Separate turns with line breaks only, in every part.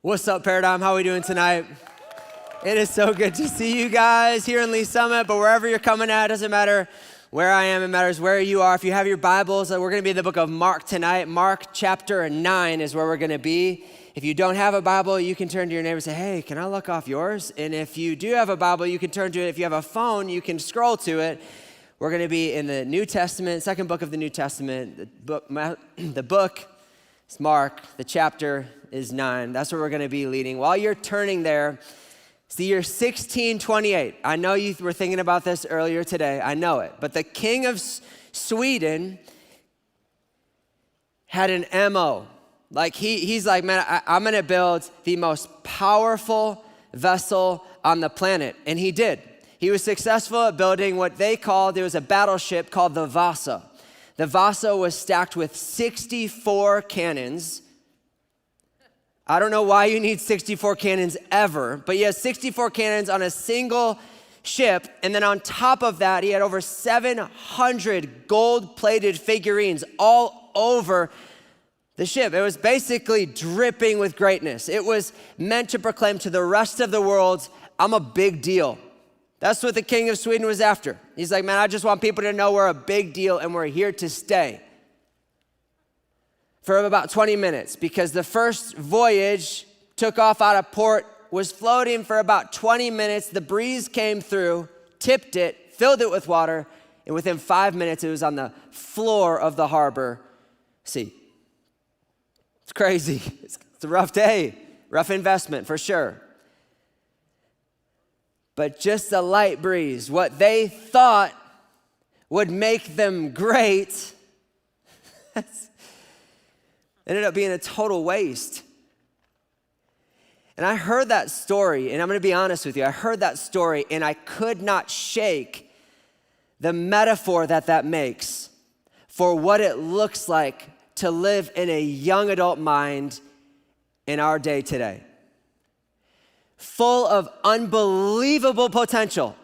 What's up, Paradigm? How are we doing tonight? It is so good to see you guys here in Lee Summit, but wherever you're coming at, it doesn't matter where I am, it matters where you are. If you have your Bibles, we're going to be in the book of Mark tonight. Mark chapter 9 is where we're going to be. If you don't have a Bible, you can turn to your neighbor and say, hey, can I look off yours? And if you do have a Bible, you can turn to it. If you have a phone, you can scroll to it. We're going to be in the New Testament, second book of the New Testament. The book is Mark, the chapter is 9. That's where we're going to be leading. While you're turning there, it's the year 1628. I know you were thinking about this earlier today. I know it. But the king of Sweden had an MO. Like he's like, man, I'm going to build the most powerful vessel on the planet. And he did. He was successful at building what they called, there was a battleship called the Vasa. The Vasa was stacked with 64 cannons. I don't know why you need 64 cannons ever, but he has 64 cannons on a single ship. And then on top of that, he had over 700 gold-plated figurines all over the ship. It was basically dripping with greatness. It was meant to proclaim to the rest of the world, I'm a big deal. That's what the king of Sweden was after. He's like, man, I just want people to know we're a big deal and we're here to stay. For about 20 minutes, because the first voyage took off out of port, was floating for about 20 minutes. The breeze came through, tipped it, filled it with water, and within 5 minutes, it was on the floor of the harbor sea. It's crazy. It's a rough day, rough investment for sure. But just a light breeze, what they thought would make them great, ended up being a total waste. And I heard that story, and I'm going to be honest with you. I heard that story, and I could not shake the metaphor that makes for what it looks like to live in a young adult mind in our day today. Full of unbelievable potential,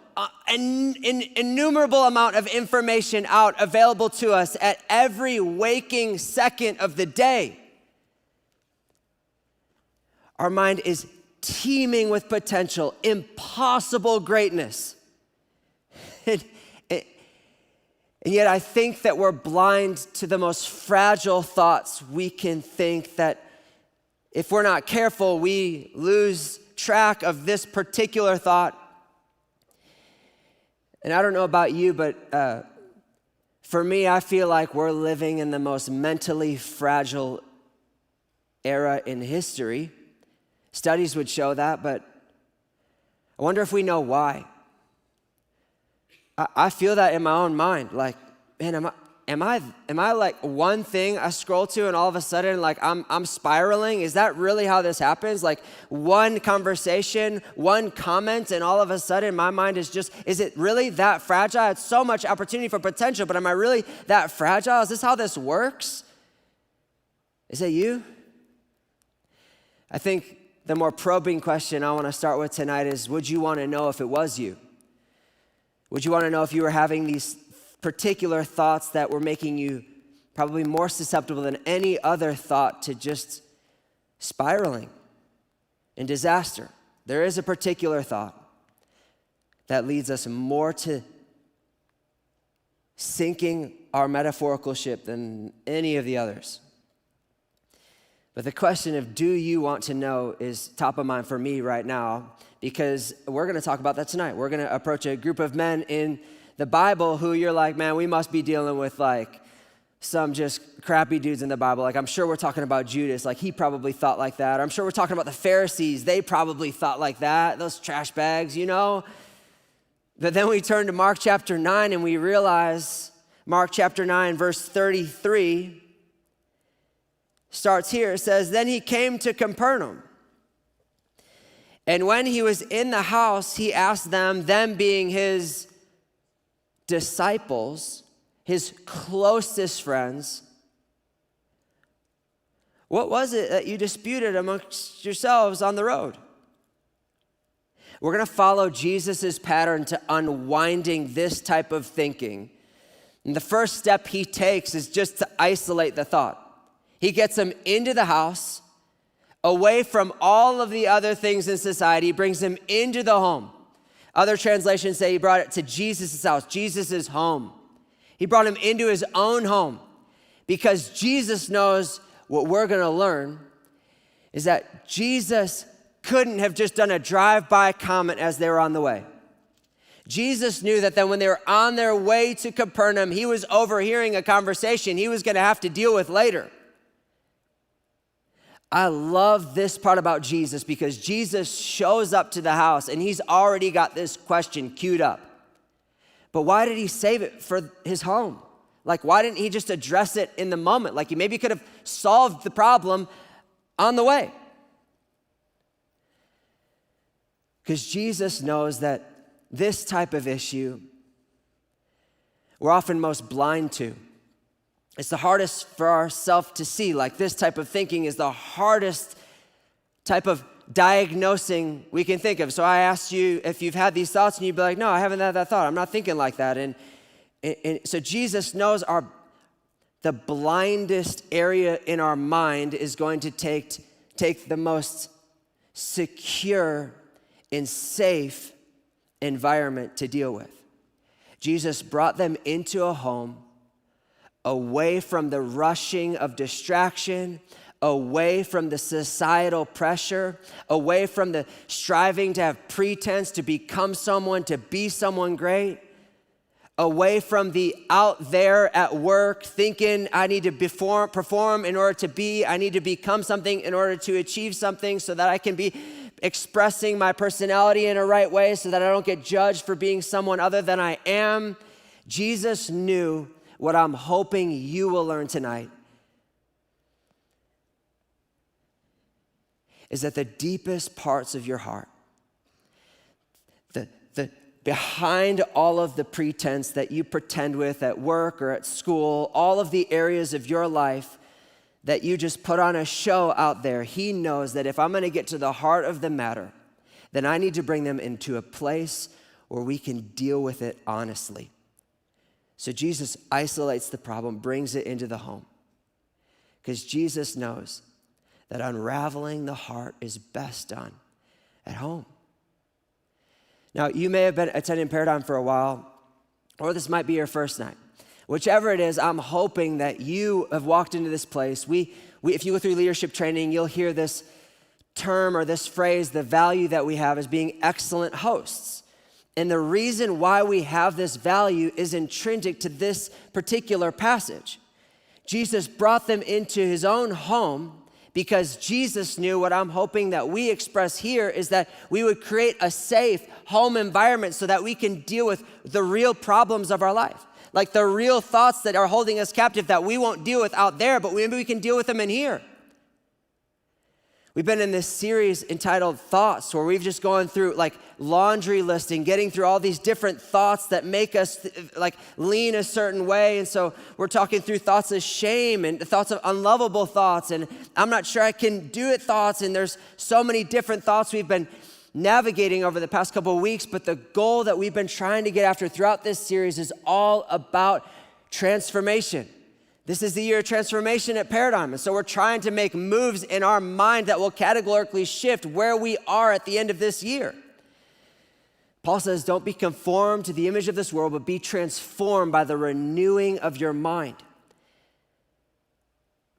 an innumerable amount of information out available to us at every waking second of the day. Our mind is teeming with potential, impossible greatness. And yet I think that we're blind to the most fragile thoughts we can think, that if we're not careful, we lose track of this particular thought. And I don't know about you, but for me, I feel like we're living in the most mentally fragile era in history. Studies would show that, but I wonder if we know why. I feel that in my own mind, like, man, am I like one thing I scroll to and all of a sudden like I'm spiraling? Is that really how this happens? Like one conversation, one comment, and all of a sudden my mind is it really that fragile? It's so much opportunity for potential, but am I really that fragile? Is this how this works? Is it you? I think the more probing question I want to start with tonight is, would you want to know if it was you? Would you want to know if you were having these particular thoughts that were making you probably more susceptible than any other thought to just spiraling in disaster? There is a particular thought that leads us more to sinking our metaphorical ship than any of the others. But the question of do you want to know is top of mind for me right now, because we're going to talk about that tonight. We're going to approach a group of men in the Bible who you're like, man, we must be dealing with like some just crappy dudes in the Bible. Like I'm sure we're talking about Judas, like he probably thought like that. Or I'm sure we're talking about the Pharisees. They probably thought like that, those trash bags, you know? But then we turn to Mark chapter 9 and we realize Mark chapter 9 verse 33 starts here. It says, then he came to Capernaum. And when he was in the house, he asked them being his disciples, his closest friends, what was it that you disputed amongst yourselves on the road? We're going to follow Jesus' pattern to unwinding this type of thinking. And the first step he takes is just to isolate the thought. He gets them into the house, away from all of the other things in society, brings him into the home. Other translations say he brought it to Jesus' house, Jesus' home. He brought him into his own home because Jesus knows what we're going to learn is that Jesus couldn't have just done a drive-by comment as they were on the way. Jesus knew that then when they were on their way to Capernaum, he was overhearing a conversation he was going to have to deal with later. I love this part about Jesus because Jesus shows up to the house and he's already got this question queued up. But why did he save it for his home? Like, why didn't he just address it in the moment? Like, he maybe could have solved the problem on the way. Because Jesus knows that this type of issue we're often most blind to. It's the hardest for ourselves to see. Like, this type of thinking is the hardest type of diagnosing we can think of. So I asked you if you've had these thoughts, and you'd be like, no, I haven't had that thought. I'm not thinking like that. And so Jesus knows the blindest area in our mind is going to take the most secure and safe environment to deal with. Jesus brought them into a home away from the rushing of distraction, away from the societal pressure, away from the striving to have pretense to become someone, to be someone great, away from the out there at work thinking I need to perform in order to be, I need to become something in order to achieve something so that I can be expressing my personality in a right way so that I don't get judged for being someone other than I am. Jesus knew what I'm hoping you will learn tonight is that the deepest parts of your heart, the behind all of the pretense that you pretend with at work or at school, all of the areas of your life that you just put on a show out there, he knows that if I'm going to get to the heart of the matter, then I need to bring them into a place where we can deal with it honestly. So Jesus isolates the problem, brings it into the home, because Jesus knows that unraveling the heart is best done at home. Now, you may have been attending Paradigm for a while, or this might be your first night. Whichever it is, I'm hoping that you have walked into this place. If you go through leadership training, you'll hear this term or this phrase, the value that we have is being excellent hosts. And the reason why we have this value is intrinsic to this particular passage. Jesus brought them into his own home because Jesus knew what I'm hoping that we express here is that we would create a safe home environment so that we can deal with the real problems of our life. Like the real thoughts that are holding us captive that we won't deal with out there, but maybe we can deal with them in here. We've been in this series entitled Thoughts, where we've just gone through like laundry listing, getting through all these different thoughts that make us like lean a certain way. And so we're talking through thoughts of shame and thoughts of unlovable thoughts. And I'm not sure I can do it thoughts. And there's so many different thoughts we've been navigating over the past couple of weeks. But the goal that we've been trying to get after throughout this series is all about transformation. This is the year of transformation at Paradigm. And so we're trying to make moves in our mind that will categorically shift where we are at the end of this year. Paul says, don't be conformed to the image of this world, but be transformed by the renewing of your mind.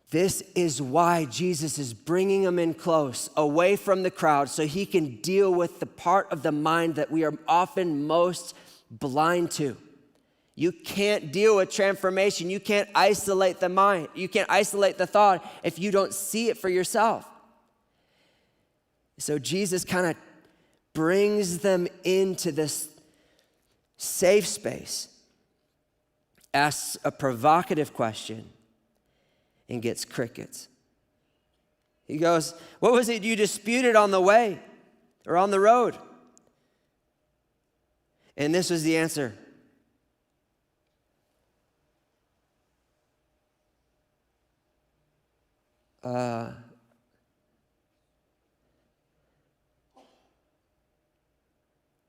This is why Jesus is bringing them in close, away from the crowd, so he can deal with the part of the mind that we are often most blind to. You can't deal with transformation. You can't isolate the mind. You can't isolate the thought if you don't see it for yourself. So Jesus kind of brings them into this safe space, asks a provocative question, and gets crickets. He goes, what was it you disputed on the way or on the road? And this was the answer.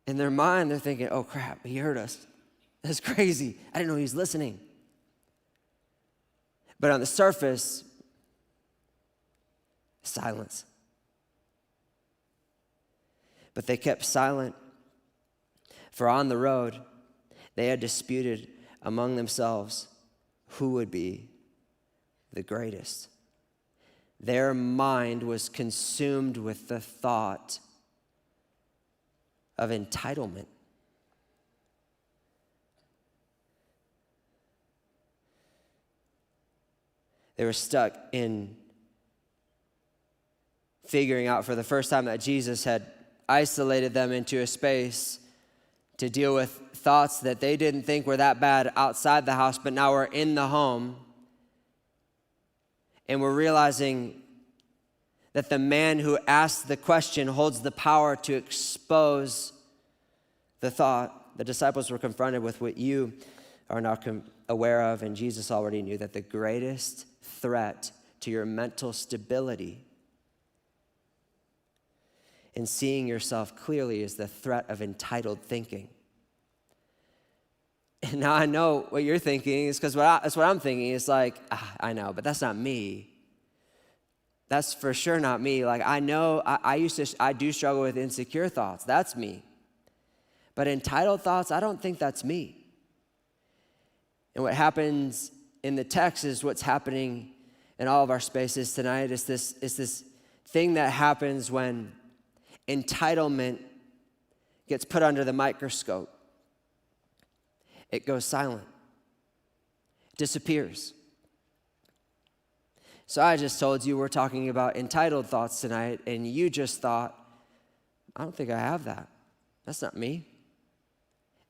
In their mind, they're thinking, oh crap, he heard us. That's crazy. I didn't know he was listening. But on the surface, silence. But they kept silent, for on the road they had disputed among themselves who would be the greatest. Their mind was consumed with the thought of entitlement. They were stuck in figuring out for the first time that Jesus had isolated them into a space to deal with thoughts that they didn't think were that bad outside the house, but now we're in the home. And we're realizing that the man who asked the question holds the power to expose the thought. The disciples were confronted with what you are now aware of, and Jesus already knew that the greatest threat to your mental stability and seeing yourself clearly is the threat of entitled thinking. And now I know what you're thinking is because that's what I'm thinking. It's like, I know, but that's not me. That's for sure not me. Like, I know I do struggle with insecure thoughts. That's me. But entitled thoughts, I don't think that's me. And what happens in the text is what's happening in all of our spaces tonight. It's this thing that happens when entitlement gets put under the microscope. It goes silent, disappears. So I just told you we're talking about entitled thoughts tonight, and you just thought, I don't think I have that. That's not me.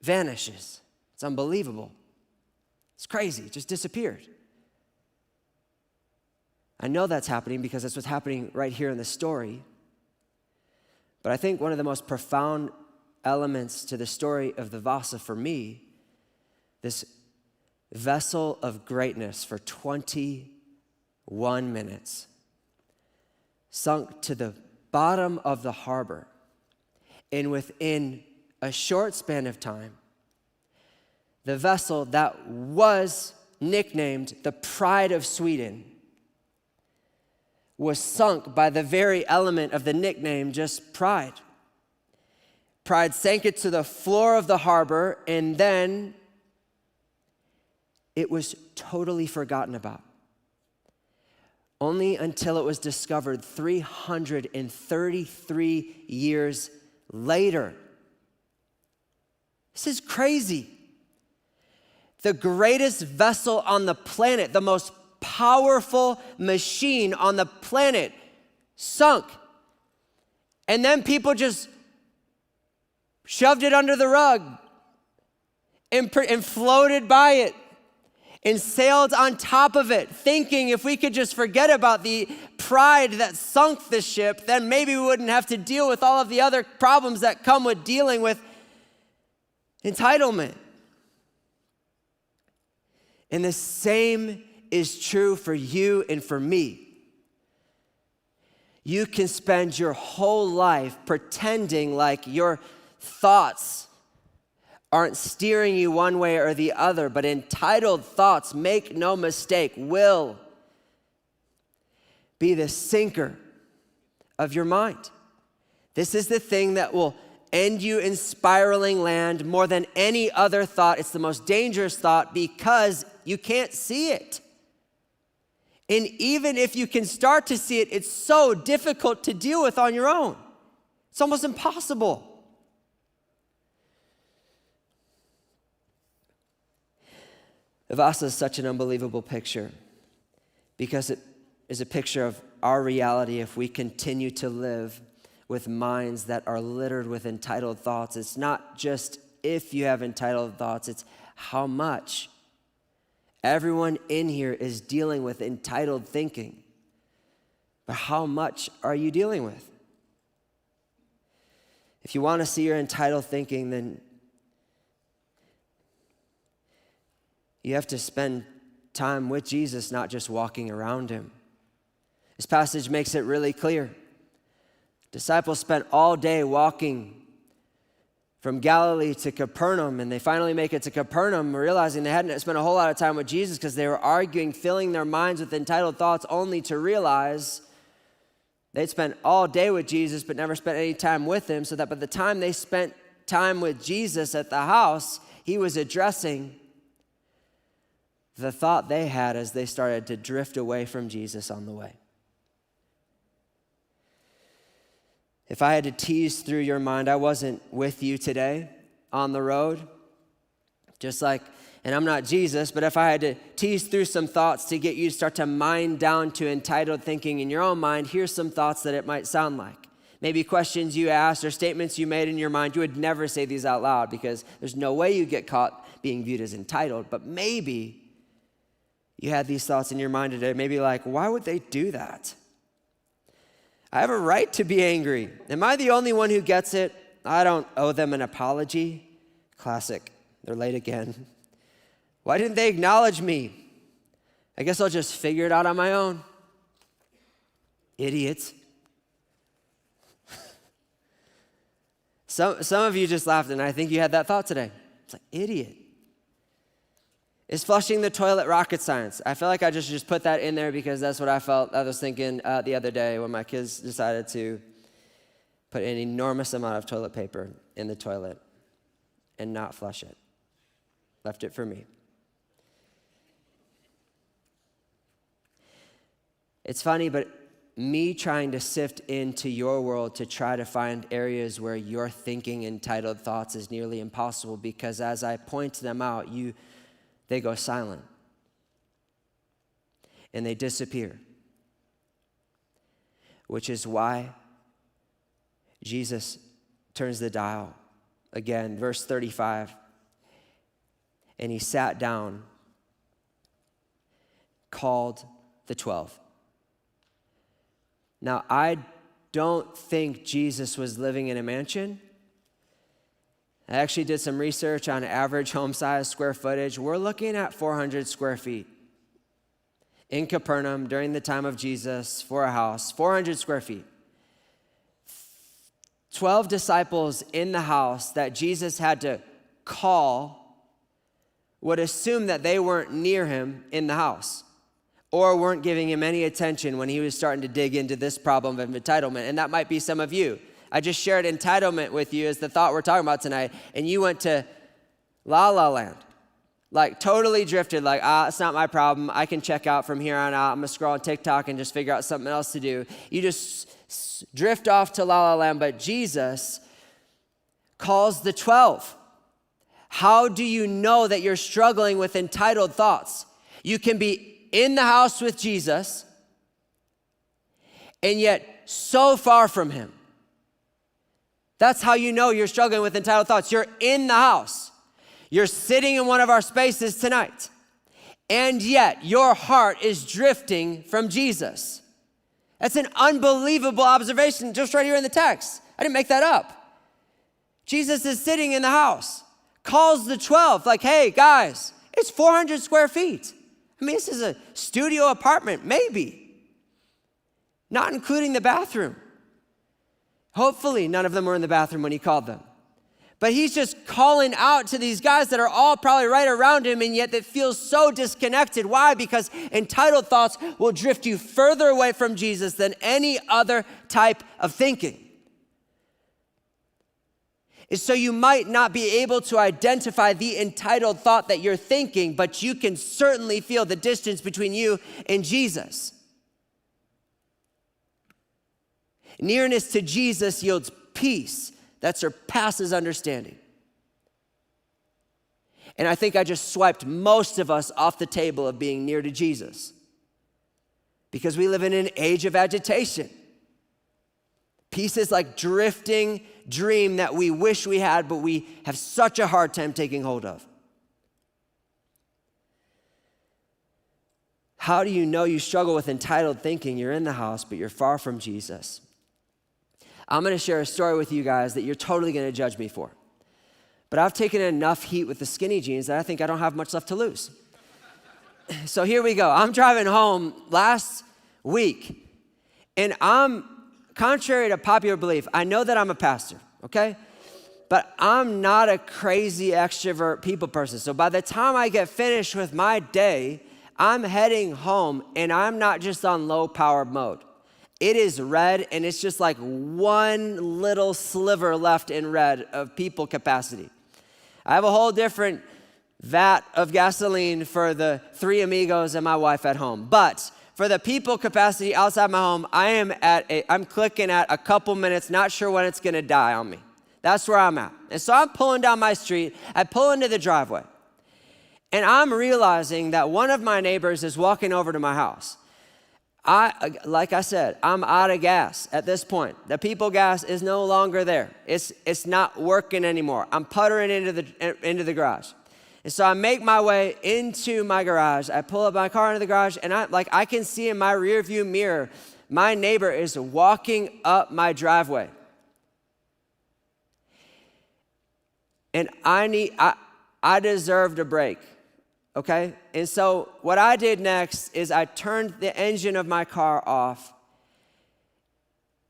Vanishes. It's unbelievable. It's crazy. It just disappeared. I know that's happening because that's what's happening right here in the story. But I think one of the most profound elements to the story of the Vasa for me, this vessel of greatness for 21 minutes, sunk to the bottom of the harbor, and within a short span of time, the vessel that was nicknamed the Pride of Sweden was sunk by the very element of the nickname, just pride. Pride sank it to the floor of the harbor, and then it was totally forgotten about. Only until it was discovered 333 years later. This is crazy. The greatest vessel on the planet, the most powerful machine on the planet, sunk. And then people just shoved it under the rug and floated by it and sailed on top of it, thinking if we could just forget about the pride that sunk the ship, then maybe we wouldn't have to deal with all of the other problems that come with dealing with entitlement. And the same is true for you and for me. You can spend your whole life pretending like your thoughts aren't steering you one way or the other, but entitled thoughts, make no mistake, will be the sinker of your mind. This is the thing that will end you in spiraling land more than any other thought. It's the most dangerous thought because you can't see it. And even if you can start to see it, it's so difficult to deal with on your own. It's almost impossible. Vasa is such an unbelievable picture because it is a picture of our reality if we continue to live with minds that are littered with entitled thoughts. It's not just if you have entitled thoughts, it's how much. Everyone in here is dealing with entitled thinking. But how much are you dealing with? If you want to see your entitled thinking, then you have to spend time with Jesus, not just walking around him. This passage makes it really clear. Disciples spent all day walking from Galilee to Capernaum, and they finally make it to Capernaum, realizing they hadn't spent a whole lot of time with Jesus because they were arguing, filling their minds with entitled thoughts, only to realize They'd spent all day with Jesus, but never spent any time with him, so that by the time they spent time with Jesus at the house, he was addressing the thought they had as they started to drift away from Jesus on the way. If I had to tease through your mind, I wasn't with you today on the road, just like, and I'm not Jesus, but if I had to tease through some thoughts to get you to start to mine down to entitled thinking in your own mind, here's some thoughts that it might sound like. Maybe questions you asked or statements you made in your mind. You would never say these out loud because there's no way you get caught being viewed as entitled, but maybe you had these thoughts in your mind today, maybe like, why would they do that? I have a right to be angry. Am I the only one who gets it? I don't owe them an apology. Classic. They're late again. Why didn't they acknowledge me? I guess I'll just figure it out on my own. Idiots. Some of you just laughed, and I think you had that thought today. It's like, idiot. Is flushing the toilet rocket science? I feel like I just put that in there because that's what I felt. I was thinking the other day when my kids decided to put an enormous amount of toilet paper in the toilet and not flush it. Left it for me. It's funny, but me trying to sift into your world to try to find areas where you're thinking entitled thoughts is nearly impossible because as I point them out, they go silent and they disappear, which is why Jesus turns the dial again. Verse 35, and he sat down, called the 12. Now, I don't think Jesus was living in a mansion. I actually did some research on average home size, square footage. We're looking at 400 square feet. In Capernaum, during the time of Jesus, for a house, 400 square feet. 12 disciples in the house that Jesus had to call would assume that they weren't near him in the house or weren't giving him any attention when he was starting to dig into this problem of entitlement. And that might be some of you. I just shared entitlement with you as the thought we're talking about tonight, and you went to La La Land. Like totally drifted, like, it's not my problem. I can check out from here on out. I'm gonna scroll on TikTok and just figure out something else to do. You just drift off to La La Land, but Jesus calls the 12. How do you know that you're struggling with entitled thoughts? You can be in the house with Jesus and yet so far from him. That's how you know you're struggling with entitled thoughts. You're in the house. You're sitting in one of our spaces tonight, and yet your heart is drifting from Jesus. That's an unbelievable observation just right here in the text. I didn't make that up. Jesus is sitting in the house, calls the 12, like, hey, guys, it's 400 square feet. I mean, this is a studio apartment, maybe, not including the bathroom. Hopefully, none of them were in the bathroom when he called them. But he's just calling out to these guys that are all probably right around him, and yet that feels so disconnected. Why? Because entitled thoughts will drift you further away from Jesus than any other type of thinking. And so you might not be able to identify the entitled thought that you're thinking, but you can certainly feel the distance between you and Jesus. Nearness to Jesus yields peace that surpasses understanding. And I think I just swiped most of us off the table of being near to Jesus because we live in an age of agitation. Peace is like drifting dream that we wish we had, but we have such a hard time taking hold of. How do you know you struggle with entitled thinking? You're in the house, but you're far from Jesus. I'm going to share a story with you guys that you're totally going to judge me for. But I've taken enough heat with the skinny jeans that I think I don't have much left to lose. So here we go. I'm driving home last week, and contrary to popular belief, I know that I'm a pastor, okay? But I'm not a crazy extrovert people person. So by the time I get finished with my day, I'm heading home, and I'm not just on low power mode. It is red, and it's just like one little sliver left in red of people capacity. I have a whole different vat of gasoline for the 3 amigos and my wife at home. But for the people capacity outside my home, I'm clicking at a couple minutes, not sure when it's gonna die on me. That's where I'm at. And so I'm pulling down my street, I pull into the driveway, and I'm realizing that one of my neighbors is walking over to my house. Like I said, I'm out of gas at this point. The people gas is no longer there. It's not working anymore. I'm puttering into the garage. And so I make my way into my garage. I pull up my car into the garage, and I can see in my rearview mirror, my neighbor is walking up my driveway. And I deserved a break, okay? And so what I did next is I turned the engine of my car off.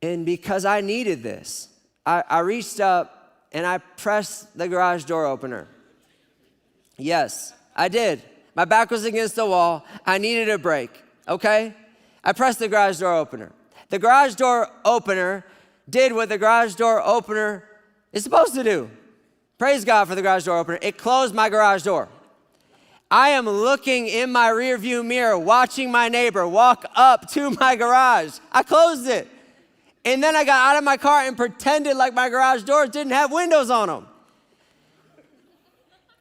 And because I needed this, I reached up and I pressed the garage door opener. Yes, I did. My back was against the wall. I needed a break, okay? I pressed the garage door opener. The garage door opener did what the garage door opener is supposed to do. Praise God for the garage door opener. It closed my garage door. I am looking in my rearview mirror, watching my neighbor walk up to my garage. I closed it. And then I got out of my car and pretended like my garage doors didn't have windows on them.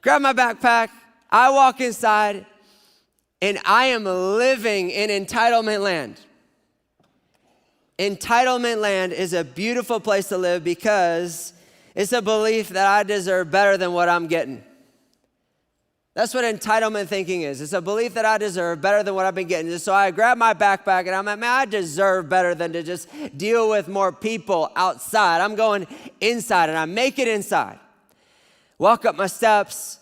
Grab my backpack, I walk inside, and I am living in entitlement land. Entitlement land is a beautiful place to live because it's a belief that I deserve better than what I'm getting. That's what entitlement thinking is. It's a belief that I deserve better than what I've been getting. So I grab my backpack and I'm like, man, I deserve better than to just deal with more people outside. I'm going inside, and I make it inside. Walk up my steps,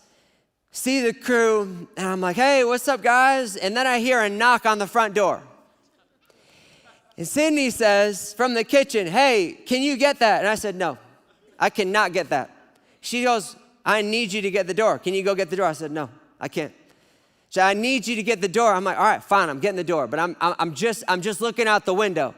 see the crew, and I'm like, hey, what's up, guys? And then I hear a knock on the front door. And Sydney says from the kitchen, hey, can you get that? And I said, no, I cannot get that. She goes, I need you to get the door. Can you go get the door? I said, no, I can't. She said, I need you to get the door. I'm like, all right, fine, I'm getting the door, but I'm just looking out the window.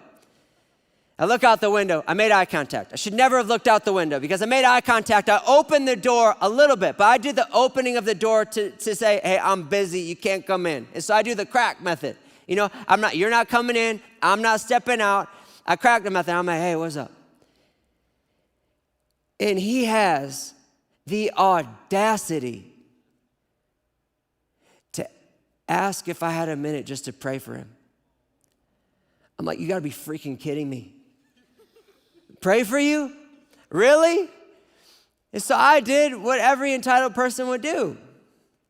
I look out the window. I made eye contact. I should never have looked out the window because I made eye contact. I opened the door a little bit, but I did the opening of the door to say, hey, I'm busy. You can't come in. And so I do the crack method. You know, you're not coming in. I'm not stepping out. I crack the method. I'm like, hey, what's up? And he has the audacity to ask if I had a minute just to pray for him. I'm like, you gotta be freaking kidding me. Pray for you? Really? And so I did what every entitled person would do.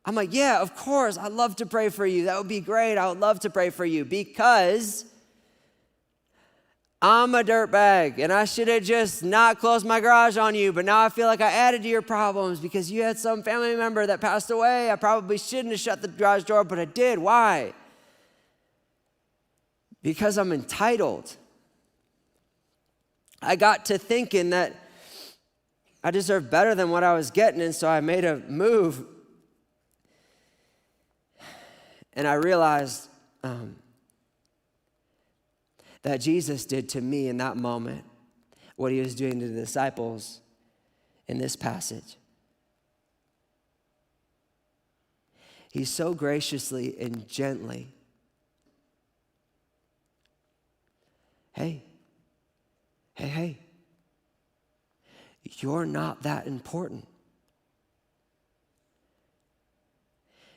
I'm like, yeah, of course, I'd love to pray for you. That would be great. I would love to pray for you because I'm a dirtbag and I should have just not closed my garage on you, but now I feel like I added to your problems because you had some family member that passed away. I probably shouldn't have shut the garage door, but I did. Why? Because I'm entitled. I got to thinking that I deserve better than what I was getting, and so I made a move. And I realized that Jesus did to me in that moment what he was doing to the disciples in this passage. He so graciously and gently, hey, you're not that important.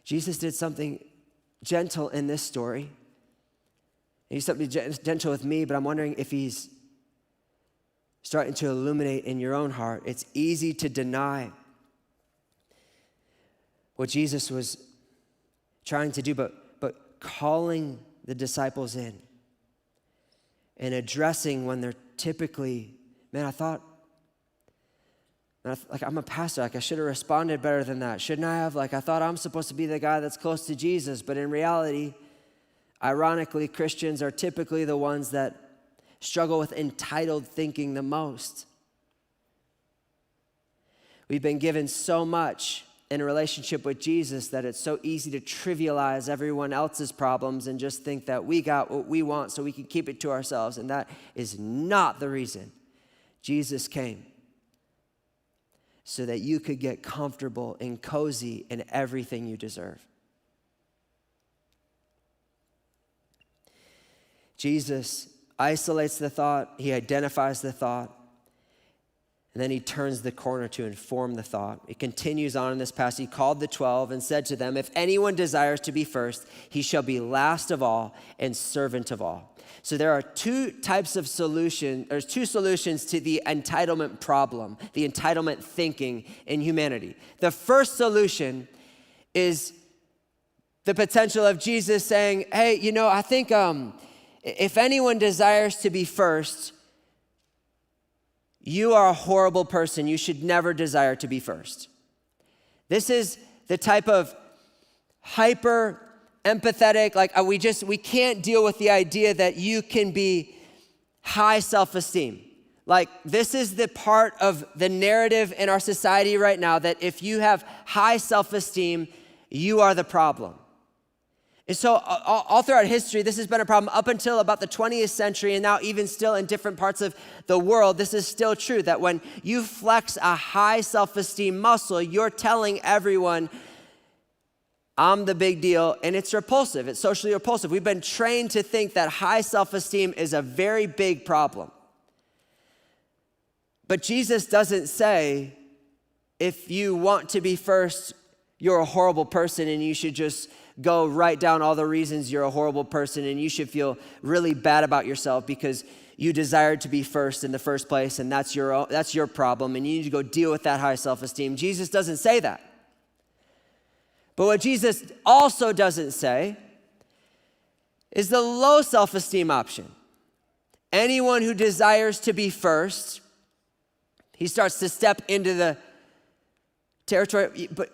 Jesus did something gentle in this story. He's something gentle with me, but I'm wondering if he's starting to illuminate in your own heart. It's easy to deny what Jesus was trying to do, but calling the disciples in and addressing when they're typically, man, I'm a pastor, I should have responded better than that. Shouldn't I have? I thought I'm supposed to be the guy that's close to Jesus, but in reality, ironically, Christians are typically the ones that struggle with entitled thinking the most. We've been given so much in a relationship with Jesus that it's so easy to trivialize everyone else's problems and just think that we got what we want so we can keep it to ourselves. And that is not the reason Jesus came. So that you could get comfortable and cozy in everything you deserve. Jesus isolates the thought, he identifies the thought, and then he turns the corner to inform the thought. It continues on in this passage. He called the 12 and said to them, if anyone desires to be first, he shall be last of all and servant of all. So there are two solutions to the entitlement problem, the entitlement thinking in humanity. The first solution is the potential of Jesus saying, hey, I think if anyone desires to be first, you are a horrible person. You should never desire to be first. This is the type of hyper empathetic, we can't deal with the idea that you can be high self-esteem. This is the part of the narrative in our society right now that if you have high self-esteem, you are the problem. And so all throughout history, this has been a problem up until about the 20th century, and now even still in different parts of the world, this is still true, that when you flex a high self-esteem muscle, you're telling everyone, I'm the big deal, and it's repulsive. It's socially repulsive. We've been trained to think that high self-esteem is a very big problem. But Jesus doesn't say, if you want to be first, you're a horrible person and you should just go write down all the reasons you're a horrible person and you should feel really bad about yourself because you desired to be first in the first place and that's your problem and you need to go deal with that high self-esteem. Jesus doesn't say that. But what Jesus also doesn't say is the low self-esteem option. Anyone who desires to be first, he starts to step into the territory, but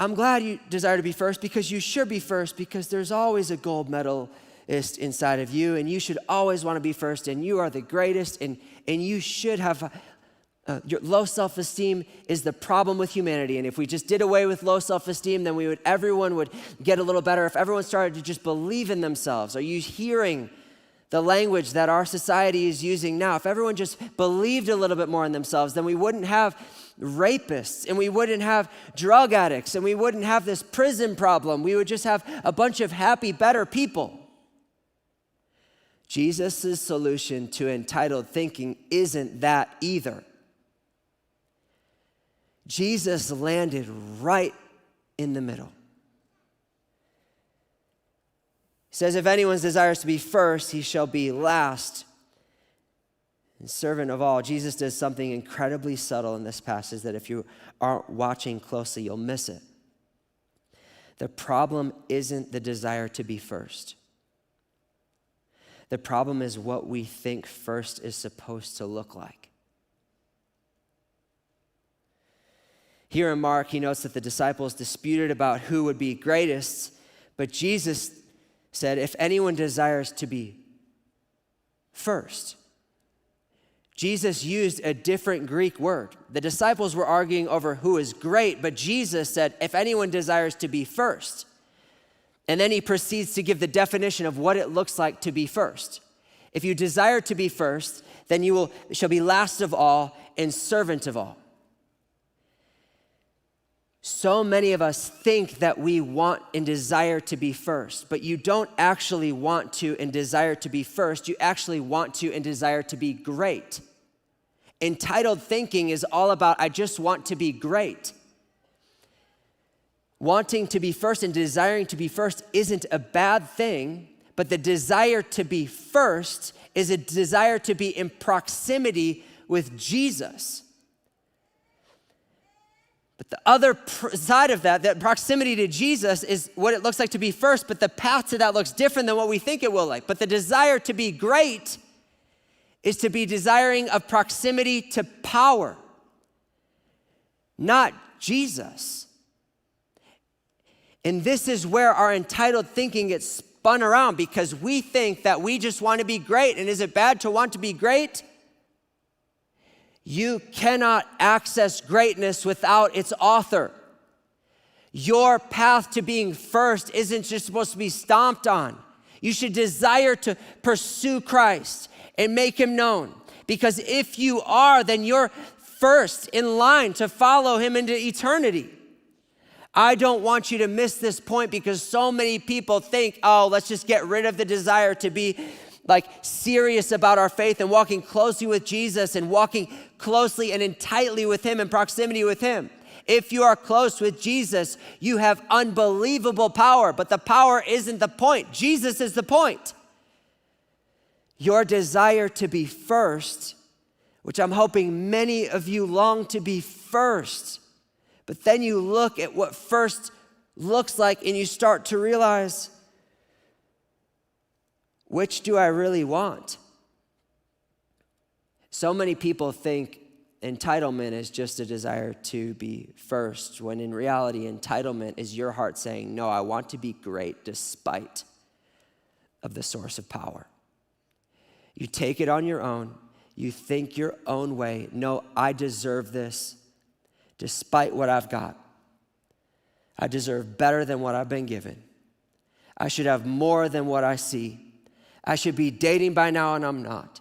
I'm glad you desire to be first because you should be first because there's always a gold medalist inside of you and you should always want to be first and you are the greatest and you should have, your low self-esteem is the problem with humanity. And if we just did away with low self-esteem, then everyone would get a little better if everyone started to just believe in themselves. Are you hearing the language that our society is using now? If everyone just believed a little bit more in themselves, then we wouldn't have rapists and we wouldn't have drug addicts and we wouldn't have this prison problem. We would just have a bunch of happy, better people. Jesus' solution to entitled thinking isn't that either. Jesus landed right in the middle. He says, if anyone desires to be first, he shall be last and servant of all. Jesus does something incredibly subtle in this passage that if you aren't watching closely, you'll miss it. The problem isn't the desire to be first. The problem is what we think first is supposed to look like. Here in Mark, he notes that the disciples disputed about who would be greatest, but Jesus said, if anyone desires to be first. Jesus used a different Greek word. The disciples were arguing over who is great, but Jesus said, if anyone desires to be first. And then he proceeds to give the definition of what it looks like to be first. If you desire to be first, then you shall be last of all and servant of all. So many of us think that we want and desire to be first, but you don't actually want to and desire to be first. You actually want to and desire to be great. Entitled thinking is all about, I just want to be great. Wanting to be first and desiring to be first isn't a bad thing, but the desire to be first is a desire to be in proximity with Jesus. But the other side of that proximity to Jesus is what it looks like to be first, but the path to that looks different than what we think it will like. But the desire to be great is to be desiring of proximity to power, not Jesus. And this is where our entitled thinking gets spun around because we think that we just want to be great. And is it bad to want to be great? You cannot access greatness without its author. Your path to being first isn't just supposed to be stomped on. You should desire to pursue Christ and make him known. Because if you are, then you're first in line to follow him into eternity. I don't want you to miss this point because so many people think, oh, let's just get rid of the desire to be like serious about our faith and walking closely with Jesus and walking closely and in tightly with him and proximity with him. If you are close with Jesus, you have unbelievable power, but the power isn't the point. Jesus is the point. Your desire to be first, which I'm hoping many of you long to be first, but then you look at what first looks like and you start to realize, which do I really want? So many people think entitlement is just a desire to be first, when in reality, entitlement is your heart saying, no, I want to be great despite of the source of power. You take it on your own. You think your own way. No, I deserve this despite what I've got. I deserve better than what I've been given. I should have more than what I see. I should be dating by now and I'm not.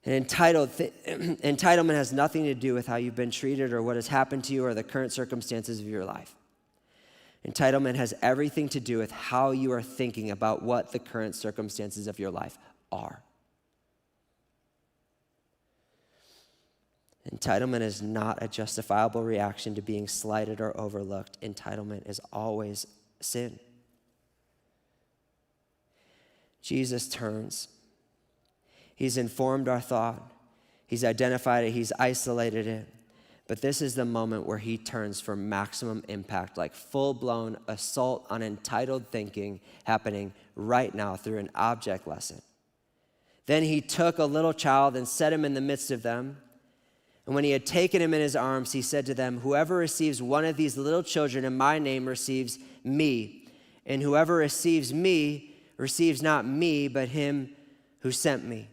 And entitlement has nothing to do with how you've been treated or what has happened to you or the current circumstances of your life. Entitlement has everything to do with how you are thinking about what the current circumstances of your life are. Entitlement is not a justifiable reaction to being slighted or overlooked. Entitlement is always sin. Jesus turns. He's informed our thought. He's identified it. He's isolated it. But this is the moment where he turns for maximum impact, like full-blown assault on entitled thinking happening right now through an object lesson. Then he took a little child and set him in the midst of them. And when he had taken him in his arms, he said to them, whoever receives one of these little children in my name receives me. And whoever receives me receives not me, but him who sent me.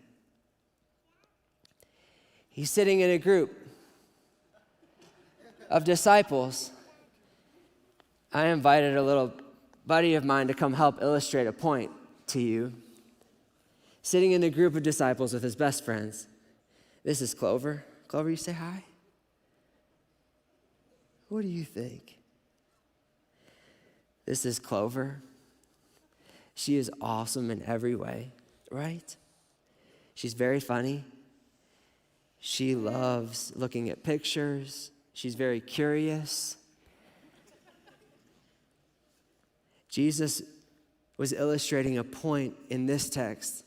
He's sitting in a group of disciples. I invited a little buddy of mine to come help illustrate a point to you. Sitting in a group of disciples with his best friends. This is Clover. Clover, you say hi? What do you think? This is Clover. She is awesome in every way, right? She's very funny. She loves looking at pictures. She's very curious. Jesus was illustrating a point in this text,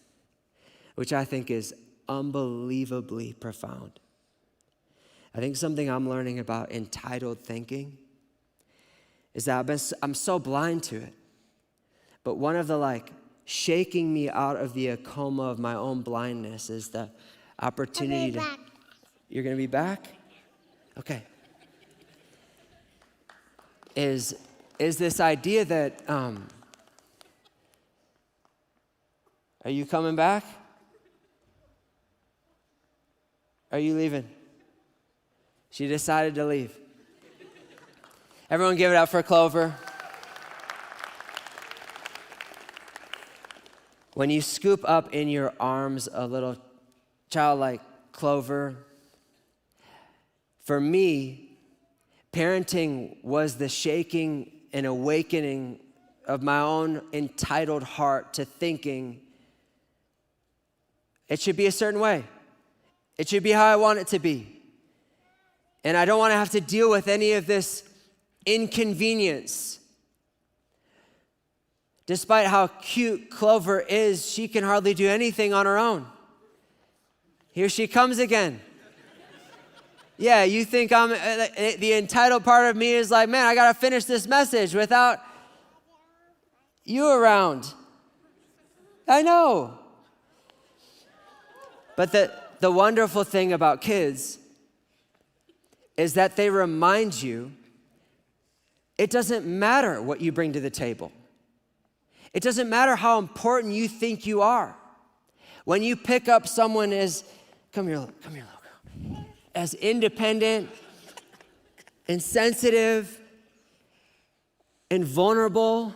which I think is unbelievably profound. I think something I'm learning about entitled thinking is that I'm so blind to it. But one of the shaking me out of the coma of my own blindness is the opportunity to... You're going to be back? Okay. Is this idea that, are you coming back? Are you leaving? She decided to leave. Everyone give it up for Clover. When you scoop up in your arms a little child like Clover, for me, parenting was the shaking and awakening of my own entitled heart to thinking it should be a certain way. It should be how I want it to be. And I don't want to have to deal with any of this inconvenience. Despite how cute Clover is, she can hardly do anything on her own. Here she comes again. Yeah, you think I'm, the entitled part of me is like, man, I got to finish this message without you around. I know. But the wonderful thing about kids is that they remind you it doesn't matter what you bring to the table. It doesn't matter how important you think you are. When you pick up someone as, come here, little girl, as independent and sensitive and vulnerable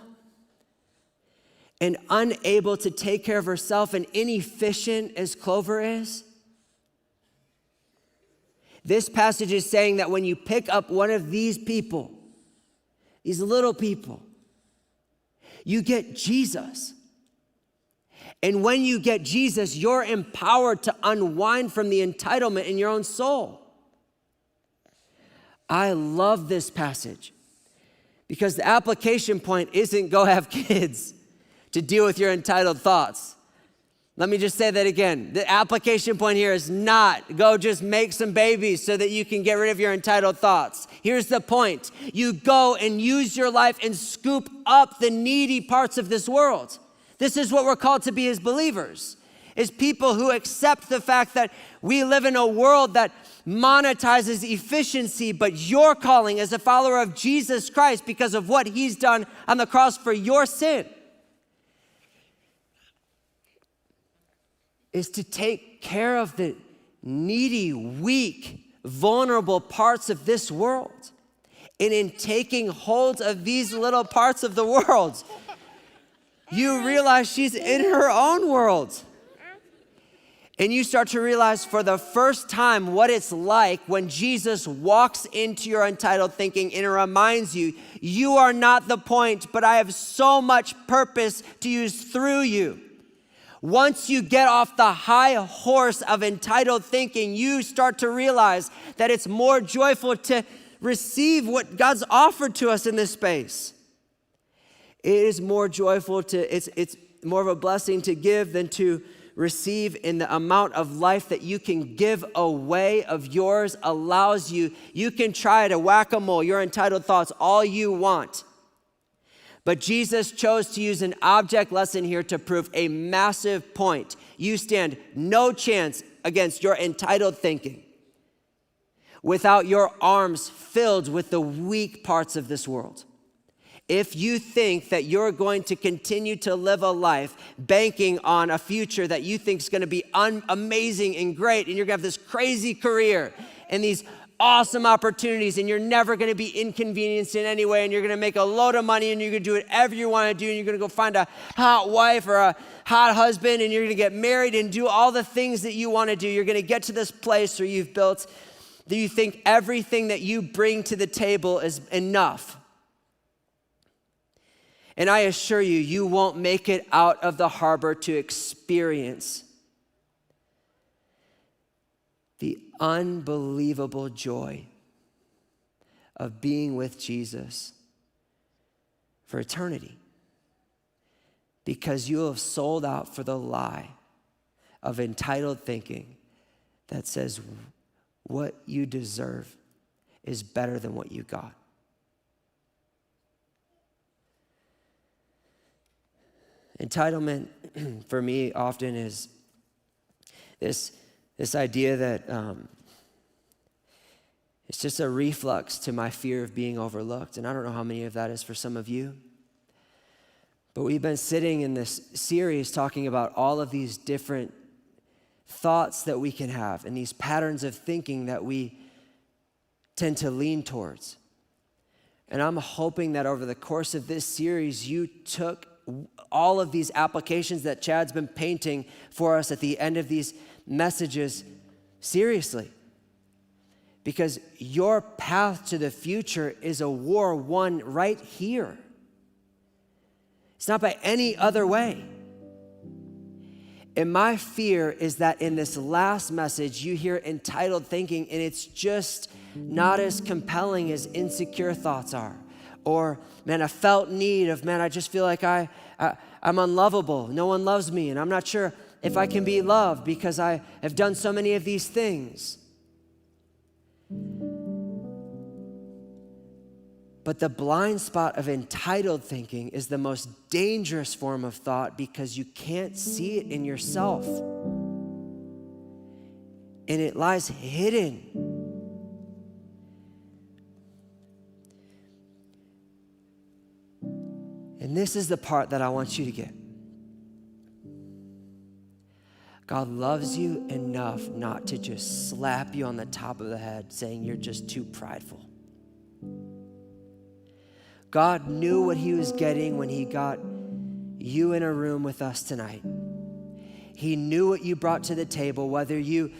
and unable to take care of herself and inefficient as Clover is? This passage is saying that when you pick up one of these people, these little people, you get Jesus. And when you get Jesus, you're empowered to unwind from the entitlement in your own soul. I love this passage because the application point isn't go have kids to deal with your entitled thoughts. Let me just say that again. The application point here is not go just make some babies so that you can get rid of your entitled thoughts. Here's the point. You go and use your life and scoop up the needy parts of this world. This is what we're called to be as believers, is people who accept the fact that we live in a world that monetizes efficiency, but your calling as a follower of Jesus Christ because of what he's done on the cross for your sin is to take care of the needy, weak, vulnerable parts of this world. And in taking hold of these little parts of the world, you realize she's in her own world. And you start to realize for the first time what it's like when Jesus walks into your entitled thinking and it reminds you, you are not the point, but I have so much purpose to use through you. Once you get off the high horse of entitled thinking, you start to realize that it's more joyful to receive what God's offered to us in this space. It is more joyful it's more of a blessing to give than to receive, in the amount of life that you can give away of yours allows you can try to whack-a-mole your entitled thoughts all you want. But Jesus chose to use an object lesson here to prove a massive point. You stand no chance against your entitled thinking without your arms filled with the weak parts of this world. If you think that you're going to continue to live a life banking on a future that you think is going to be amazing and great, and you're going to have this crazy career and these awesome opportunities, and you're never going to be inconvenienced in any way, and you're going to make a load of money, and you're going to do whatever you want to do, and you're going to go find a hot wife or a hot husband, and you're going to get married and do all the things that you want to do. You're going to get to this place where you've built, that you think everything that you bring to the table is enough. And I assure you, you won't make it out of the harbor to experience the unbelievable joy of being with Jesus for eternity, because you have sold out for the lie of entitled thinking that says what you deserve is better than what you got. Entitlement for me often is this idea that it's just a reflux to my fear of being overlooked. And I don't know how many of that is for some of you. But we've been sitting in this series talking about all of these different thoughts that we can have and these patterns of thinking that we tend to lean towards. And I'm hoping that over the course of this series, you took all of these applications that Chad's been painting for us at the end of these messages seriously. Because your path to the future is a war won right here. It's not by any other way. And my fear is that in this last message, you hear entitled thinking, and it's just not as compelling as insecure thoughts are. Or, man, a felt need of, man, I just feel like I'm unlovable. No one loves me, and I'm not sure if I can be loved because I have done so many of these things. But the blind spot of entitled thinking is the most dangerous form of thought because you can't see it in yourself. And it lies hidden. And this is the part that I want you to get. God loves you enough not to just slap you on the top of the head saying you're just too prideful. God knew what he was getting when he got you in a room with us tonight. He knew what you brought to the table, whether you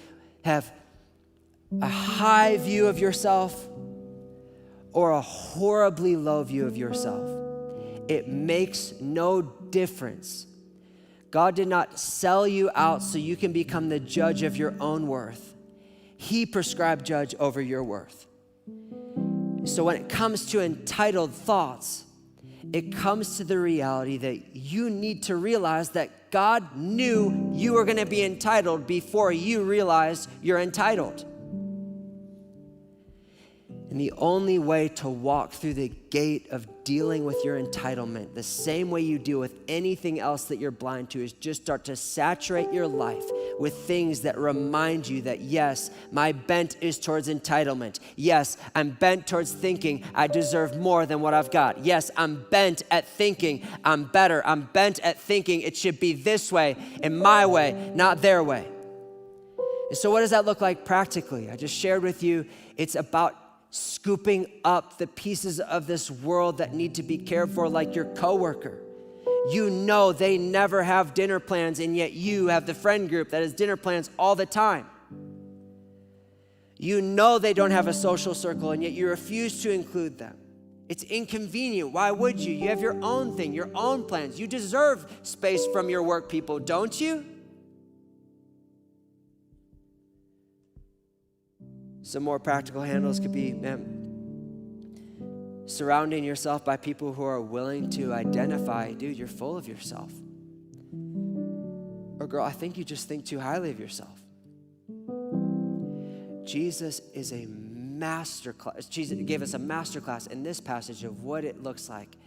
have a high view of yourself or a horribly low view of yourself. It makes no difference. God did not sell you out so you can become the judge of your own worth. He prescribed judge over your worth. So when it comes to entitled thoughts, it comes to the reality that you need to realize that God knew you were going to be entitled before you realized you're entitled. And the only way to walk through the gate of dealing with your entitlement, the same way you deal with anything else that you're blind to, is just start to saturate your life with things that remind you that, yes, my bent is towards entitlement. Yes, I'm bent towards thinking I deserve more than what I've got. Yes, I'm bent at thinking I'm better. I'm bent at thinking it should be this way and my way, not their way. And so what does that look like practically? I just shared with you, it's about scooping up the pieces of this world that need to be cared for, like your coworker. You know they never have dinner plans, and yet you have the friend group that has dinner plans all the time. You know they don't have a social circle, and yet you refuse to include them. It's inconvenient. Why would you? You have your own thing, your own plans. You deserve space from your work people, don't you? Some more practical handles could be, surrounding yourself by people who are willing to identify, dude, you're full of yourself. Or girl, I think you just think too highly of yourself. Jesus is a masterclass. Jesus gave us a masterclass in this passage of what it looks like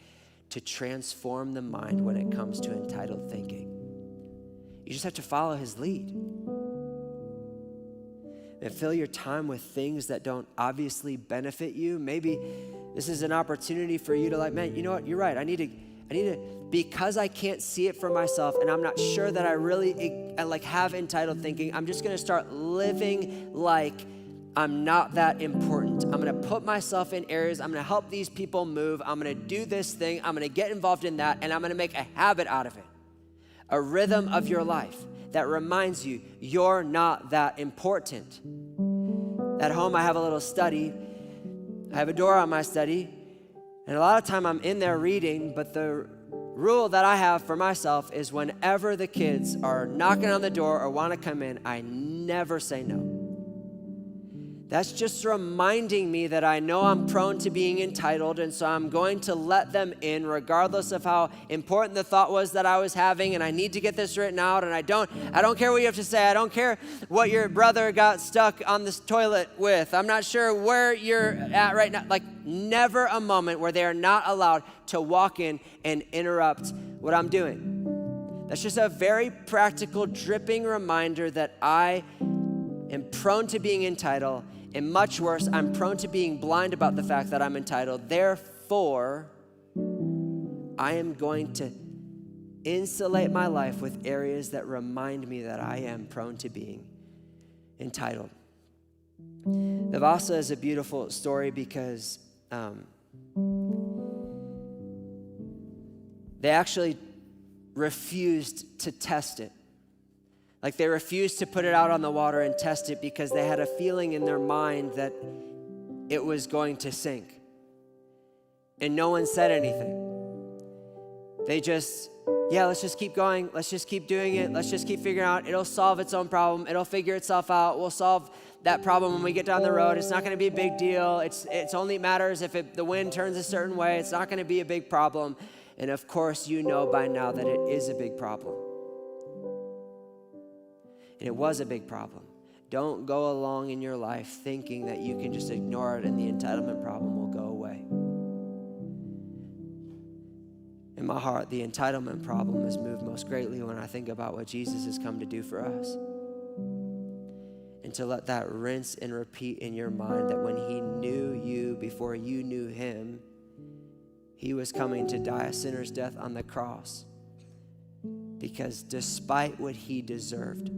to transform the mind when it comes to entitled thinking. You just have to follow his lead. And fill your time with things that don't obviously benefit you. Maybe this is an opportunity for you to man, you know what? You're right. I need to, because I can't see it for myself and I'm not sure that I really have entitled thinking, I'm just going to start living like I'm not that important. I'm going to put myself in areas. I'm going to help these people move. I'm going to do this thing. I'm going to get involved in that, and I'm going to make a habit out of it, a rhythm of your life that reminds you you're not that important. At home, I have a little study. I have a door on my study, and a lot of time I'm in there reading, but the rule that I have for myself is whenever the kids are knocking on the door or want to come in, I never say no. That's just reminding me that I know I'm prone to being entitled, and so I'm going to let them in regardless of how important the thought was that I was having, and I need to get this written out, and I don't care what you have to say. I don't care what your brother got stuck on this toilet with. I'm not sure where you're at right now. Never a moment where they are not allowed to walk in and interrupt what I'm doing. That's just a very practical, dripping reminder that I am prone to being entitled. And much worse, I'm prone to being blind about the fact that I'm entitled. Therefore, I am going to insulate my life with areas that remind me that I am prone to being entitled. The Vasa is a beautiful story because they actually refused to test it. They refused to put it out on the water and test it because they had a feeling in their mind that it was going to sink. And no one said anything. They just, let's just keep going. Let's just keep doing it. Let's just keep figuring out. It'll solve its own problem. It'll figure itself out. We'll solve that problem when we get down the road. It's not going to be a big deal. It's only matters if the wind turns a certain way. It's not going to be a big problem. And of course, you know by now that it is a big problem. And it was a big problem. Don't go along in your life thinking that you can just ignore it and the entitlement problem will go away. In my heart, the entitlement problem is moved most greatly when I think about what Jesus has come to do for us. And to let that rinse and repeat in your mind that when he knew you before you knew him, he was coming to die a sinner's death on the cross. Because despite what he deserved,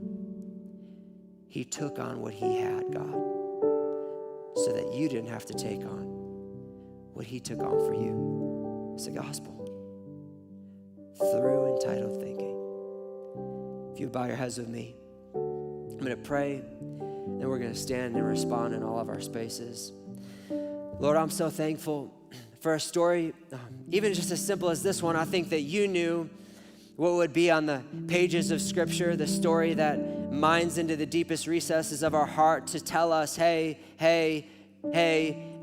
he took on what he had, God, so that you didn't have to take on what he took on for you. It's the gospel. Through entitled thinking. If you bow your heads with me, I'm going to pray, and we're going to stand and respond in all of our spaces. Lord, I'm so thankful for a story, even just as simple as this one. I think that you knew what would be on the pages of Scripture, the story that mines into the deepest recesses of our heart to tell us, hey,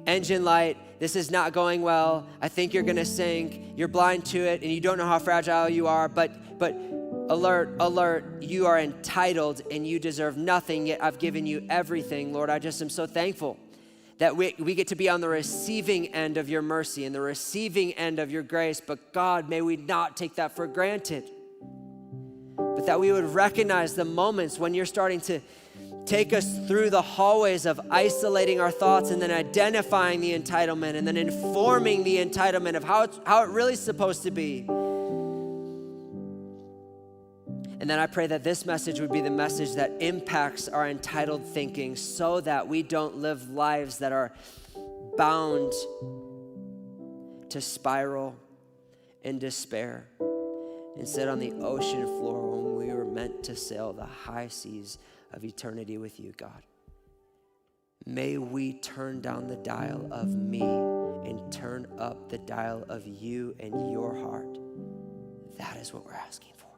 engine light, this is not going well. I think you're going to sink. You're blind to it, and you don't know how fragile you are, but alert, you are entitled, and you deserve nothing, yet I've given you everything. Lord, I just am so thankful that we get to be on the receiving end of your mercy and the receiving end of your grace. But God, may we not take that for granted, but that we would recognize the moments when you're starting to take us through the hallways of isolating our thoughts and then identifying the entitlement and then informing the entitlement of how it really is supposed to be. And then I pray that this message would be the message that impacts our entitled thinking so that we don't live lives that are bound to spiral in despair and sit on the ocean floor when we were meant to sail the high seas of eternity with you, God. May we turn down the dial of me and turn up the dial of you and your heart. That is what we're asking for.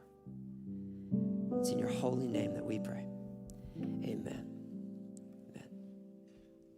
It's in your holy name that we pray. Amen.